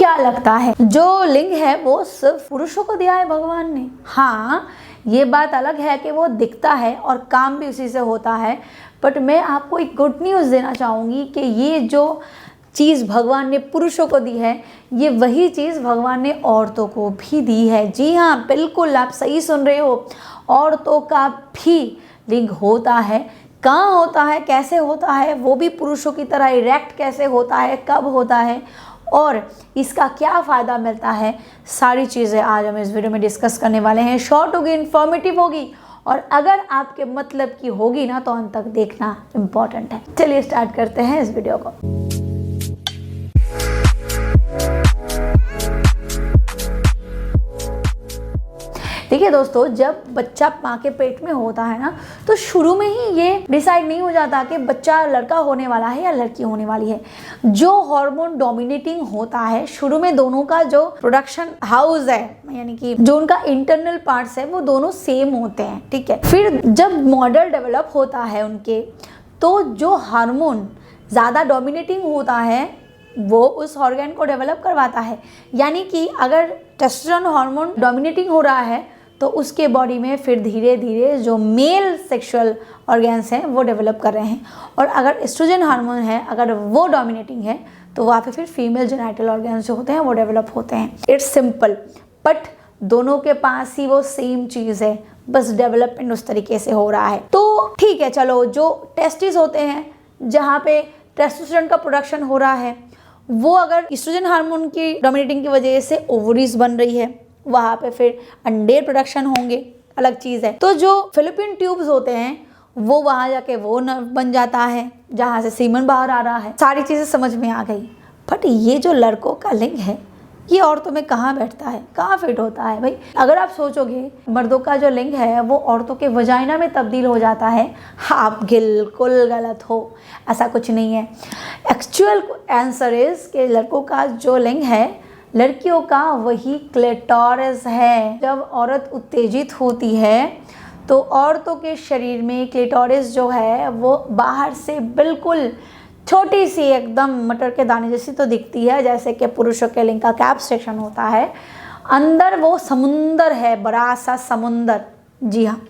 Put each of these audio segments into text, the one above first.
क्या लगता है जो लिंग है वो सिर्फ पुरुषों को दिया है भगवान ने? हाँ, ये बात अलग है कि वो दिखता है और काम भी उसी से होता है, बट मैं आपको एक गुड न्यूज़ देना चाहूँगी कि ये जो चीज़ भगवान ने पुरुषों को दी है, ये वही चीज़ भगवान ने औरतों को भी दी है। जी हाँ, बिल्कुल आप सही सुन रहे हो, औरतों का भी लिंग होता है। कहाँ होता है, कैसे होता है, वो भी पुरुषों की तरह इरेक्ट कैसे होता है, कब होता है और इसका क्या फ़ायदा मिलता है, सारी चीज़ें आज हम इस वीडियो में डिस्कस करने वाले हैं। शॉर्ट होगी, इन्फॉर्मेटिव होगी और अगर आपके मतलब की होगी ना तो अंत तक देखना इम्पॉर्टेंट है। चलिए स्टार्ट करते हैं इस वीडियो को। देखिए दोस्तों, जब बच्चा माँ के पेट में होता है ना तो शुरू में ही ये डिसाइड नहीं हो जाता कि बच्चा लड़का होने वाला है या लड़की होने वाली है। जो हार्मोन डोमिनेटिंग होता है शुरू में, दोनों का जो प्रोडक्शन हाउस है यानी कि जो उनका इंटरनल पार्ट्स है वो दोनों सेम होते हैं, ठीक है। फिर जब मॉडल डेवलप होता है उनके, तो जो हार्मोन ज़्यादा डोमिनेटिंग होता है वो उस ऑर्गन को डेवलप करवाता है। यानी कि अगर टेस्टोस्टेरोन हार्मोन डोमिनेटिंग हो रहा है तो उसके बॉडी में फिर धीरे धीरे जो मेल सेक्सुअल ऑर्गन्स हैं वो डेवलप कर रहे हैं, और अगर एस्ट्रोजन हार्मोन है अगर वो डोमिनेटिंग है तो वहाँ पे फिर फीमेल जेनिटल ऑर्गन्स जो होते हैं वो डेवलप होते हैं। इट्स सिंपल, बट दोनों के पास ही वो सेम चीज़ है, बस डेवलपमेंट उस तरीके से हो रहा है। तो ठीक है, चलो, जो टेस्टिस होते हैं जहाँ पे टेस्टोस्टेरोन का प्रोडक्शन हो रहा है, वो अगर एस्ट्रोजन हार्मोन की डोमिनेटिंग की वजह से ओवरीज बन रही है, वहाँ पे फिर अंडे प्रोडक्शन होंगे, अलग चीज़ है। तो जो फिलिपिन ट्यूब्स होते हैं वो वहाँ जाके वो नर्व बन जाता है जहाँ से सीमन बाहर आ रहा है। सारी चीज़ें समझ में आ गई। बट ये जो लड़कों का लिंग है ये औरतों में कहाँ बैठता है, कहाँ फिट होता है भाई? अगर आप सोचोगे मर्दों का जो लिंग है वो औरतों के वजाइना में तब्दील हो जाता है, आप बिल्कुल गलत हो, ऐसा कुछ नहीं है। एक्चुअल आंसर इज कि लड़कों का जो लिंग है, लड़कियों का वही क्लिटोरिस है। जब औरत उत्तेजित होती है तो औरतों के शरीर में क्लिटोरिस जो है वो बाहर से बिल्कुल छोटी सी, एकदम मटर के दाने जैसी तो दिखती है, जैसे कि पुरुषों के लिंग का कैप सेक्शन होता है। अंदर वो समुंदर है, बड़ा सा समुंदर, जी हाँ,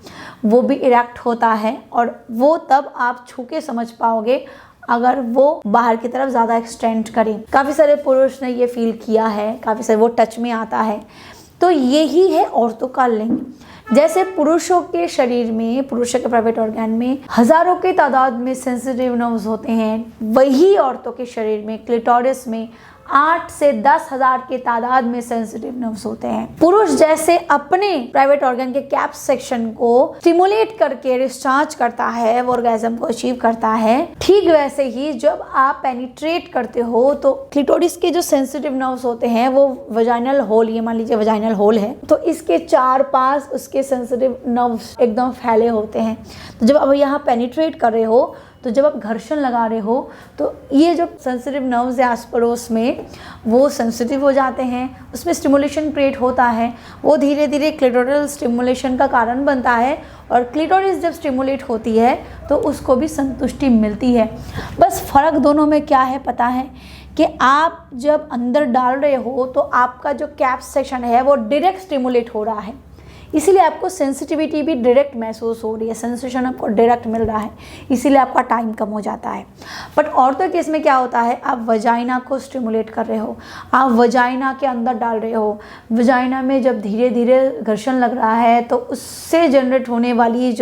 वो भी इरेक्ट होता है और वो तब आप छू के समझ पाओगे अगर वो बाहर की तरफ ज़्यादा एक्सटेंड करें। काफ़ी सारे पुरुष ने ये फील किया है, काफ़ी सारे वो टच में आता है। तो यही है औरतों का लिंग। जैसे पुरुषों के शरीर में, पुरुषों के प्राइवेट ऑर्गन में हज़ारों की तादाद में सेंसिटिव नर्व्स होते हैं, वही औरतों के शरीर में क्लिटोरिस में 8 से 10 हजार की तादाद में सेंसिटिव नर्व्स होते हैं। पुरुष जैसे अपने प्राइवेट ऑर्गन के कैप सेक्शन को स्टिमुलेट करके डिस्चार्ज करता है, वो ऑर्गेज्म को अचीव करता है, ठीक वैसे ही जब आप पेनिट्रेट करते हो तो क्लिटोरिस के जो सेंसिटिव नर्व्स होते हैं वो वजाइनल होल, ये मान लीजिए वजाइनल होल है, तो इसके चार पास उसके सेंसिटिव नर्व्स एकदम फैले होते हैं। तो जब आप यहाँ पेनिट्रेट कर रहे हो, तो जब आप घर्षण लगा रहे हो तो ये जो सेंसिटिव नर्व्स है आस पड़ोस में वो सेंसिटिव हो जाते हैं, उसमें स्टिमुलेशन क्रिएट होता है, वो धीरे धीरे क्लिटोरल स्टिमुलेशन का कारण बनता है, और क्लिटोरिस जब स्टिमुलेट होती है तो उसको भी संतुष्टि मिलती है। बस फ़र्क दोनों में क्या है पता है कि आप जब अंदर डाल रहे हो तो आपका जो कैप सेक्शन है वो डायरेक्ट स्टिमुलेट हो रहा है, इसीलिए आपको सेंसिटिविटी भी डायरेक्ट महसूस हो रही है, सेंसेशन आपको डायरेक्ट मिल रहा है, इसीलिए आपका टाइम कम हो जाता है। बट औरतों के इसमें क्या होता है, आप वजाइना को स्टिमुलेट कर रहे हो, आप वजाइना के अंदर डाल रहे हो, वजाइना में जब धीरे धीरे घर्षण लग रहा है तो उससे जनरेट होने वाली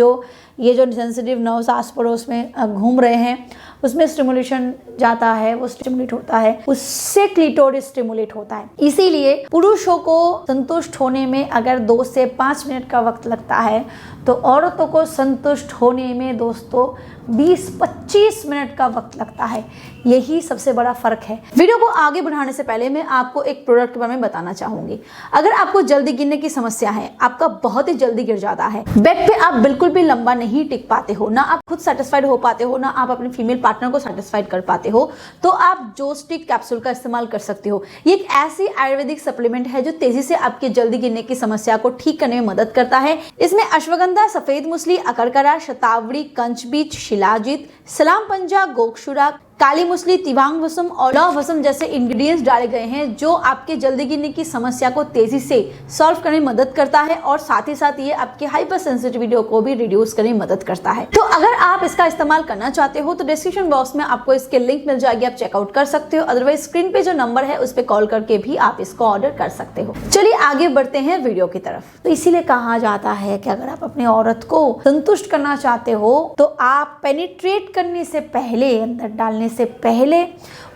ये जो सेंसिटिव नर्व्स आस पड़ोस में घूम रहे हैं उसमें स्टिमुलेशन जाता है, वो स्टिमुलेट होता है, उससे क्लिटोरिस स्टिमुलेट होता है। इसीलिए पुरुषों को संतुष्ट होने में अगर 2 से 5 मिनट का वक्त लगता है तो औरतों को संतुष्ट होने में दोस्तों 20-25 मिनट का वक्त लगता है। यही सबसे बड़ा फ़र्क है। वीडियो को आगे बढ़ाने से पहले मैं आपको एक प्रोडक्ट के बारे में बताना चाहूँगी। अगर आपको जल्दी गिरने की समस्या है, आपका बहुत ही जल्दी गिर जाता है, बेड पे आप बिल्कुल भी लंबा नहीं टिक पाते हो, ना आप खुद सेटिस्फाइड हो पाते हो, ना आप अपने फीमेल पार्टनर को सेटिस्फाइड कर पाते हो, तो आप जोस्टिक कैप्सूल का इस्तेमाल कर सकते हो। ये एक ऐसी आयुर्वेदिक सप्लीमेंट है जो तेजी से आपके जल्दी गिरने की समस्या को ठीक करने में मदद करता है। इसमें अश्वगंधा, सफेद मूसली, अकरकरा, शतावरी, कंच बीज, शिलाजीत, सलाम पंजा, गोक्षुरा, काली मूसली, तिवांग वसम और लौह वसम जैसे इंग्रेडिएंट्स डाले गए हैं जो आपके जल्दी गिरने की समस्या को तेजी से सॉल्व करने में मदद करता है और साथ ही साथ ये आपके हाइपर सेंसिटिविटी को भी रिड्यूस करने में मदद करता है। तो अगर आप इसका इस्तेमाल करना चाहते हो तो डिस्क्रिप्शन बॉक्स में आपको इसके लिंक मिल जाएगी, आप चेकआउट कर सकते हो। अदरवाइज स्क्रीन पे जो नंबर है उस पर कॉल करके भी आप इसको ऑर्डर कर सकते हो। चलिए आगे बढ़ते हैं वीडियो की तरफ। तो इसीलिए कहा जाता है कि अगर आप अपनी औरत को संतुष्ट करना चाहते हो तो आप पेनिट्रेट करने से पहले, अंदर डालने से पहले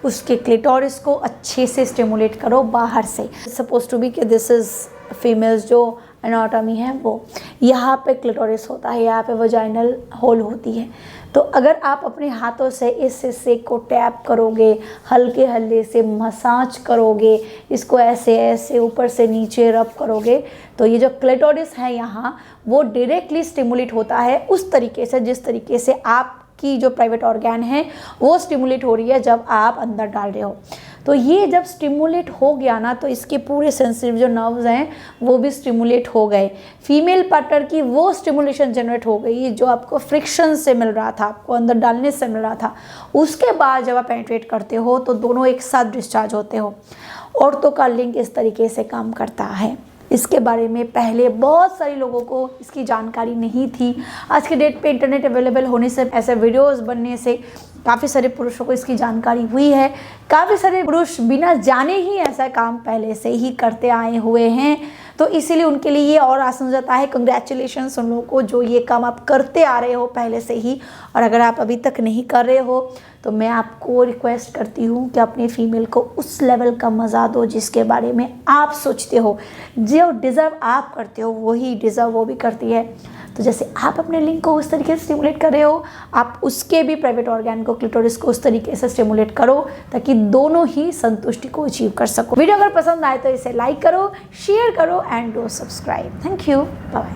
उसके क्लिटोरिस को अच्छे से स्टिमुलेट करो बाहर से। सपोज टू बी कि दिस इज फीमेल्स जो एनाटॉमी है वो यहाँ पे क्लिटोरिस होता है, यहाँ पे वजाइनल होल होती है। तो अगर आप अपने हाथों से इस हिस्से को टैप करोगे, हल्के हल्के से मसाज करोगे, इसको ऐसे ऐसे ऊपर से नीचे रब करोगे तो ये जो क्लिटोरिस है यहाँ वो डायरेक्टली स्टिमुलेट होता है उस तरीके से जिस तरीके से आपकी जो प्राइवेट ऑर्गन है वो स्टिमुलेट हो रही है जब आप अंदर डाल रहे हो। तो ये जब स्टिमुलेट हो गया ना तो इसके पूरे सेंसिटिव जो नर्व्स हैं वो भी स्टिमुलेट हो गए। फीमेल पार्टनर की वो स्टिमुलेशन जनरेट हो गई जो आपको फ्रिक्शन से मिल रहा था, आपको अंदर डालने से मिल रहा था। उसके बाद जब आप पेनिट्रेट करते हो तो दोनों एक साथ डिस्चार्ज होते हो। औरतों का लिंग इस तरीके से काम करता है। इसके बारे में पहले बहुत सारे लोगों को इसकी जानकारी नहीं थी। आज के डेट पे इंटरनेट अवेलेबल होने से, ऐसे वीडियोस बनने से काफ़ी सारे पुरुषों को इसकी जानकारी हुई है। काफ़ी सारे पुरुष बिना जाने ही ऐसा काम पहले से ही करते आए हुए हैं, तो इसीलिए उनके लिए ये और आसान हो जाता है। कंग्रेचुलेशंस उन लोगों को जो ये काम आप करते आ रहे हो पहले से ही। और अगर आप अभी तक नहीं कर रहे हो तो मैं आपको रिक्वेस्ट करती हूँ कि अपने फीमेल को उस लेवल का मज़ा दो जिसके बारे में आप सोचते हो। जो डिज़र्व आप करते हो वही डिज़र्व वो भी करती है। तो जैसे आप अपने लिंग को उस तरीके से स्टिमुलेट कर रहे हो, आप उसके भी प्राइवेट ऑर्गन को, क्लिटोरिस को उस तरीके से स्टिमुलेट करो ताकि दोनों ही संतुष्टि को अचीव कर सको। वीडियो अगर पसंद आए तो इसे लाइक करो, शेयर करो and do subscribe. Thank you, bye.